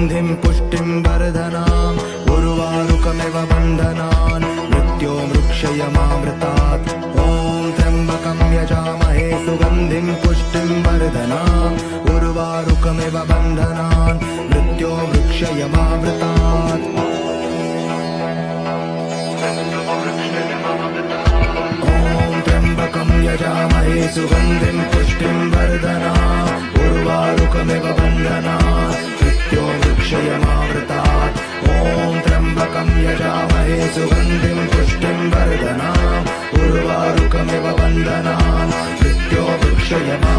सुगन्धिं पुष्टिं वर्धनाम् उर्वारुकमिव बन्धनान् मृत्योर्मुक्षयमामृतात् ॐ त्र्यम्बकं यजामहे सुगन्धिं पुष्टिं वर्धनाम् उर्वारुकमिव बन्धनान् मृत्योर्मुक्षयमामृतात् यजामहे सुगन्धिं पुष्टिं वर्धनाम् उर्वारुकमिव बन्धनात् मृत्योर्मुक्षयमामृतात् ॐ त्र्यम्बकं यजामहे सुगन्धिं पुष्टिं वर्धनाम् उर्वारुकमिव बन्धनात् मृत्योर्मुक्षयमामृतात्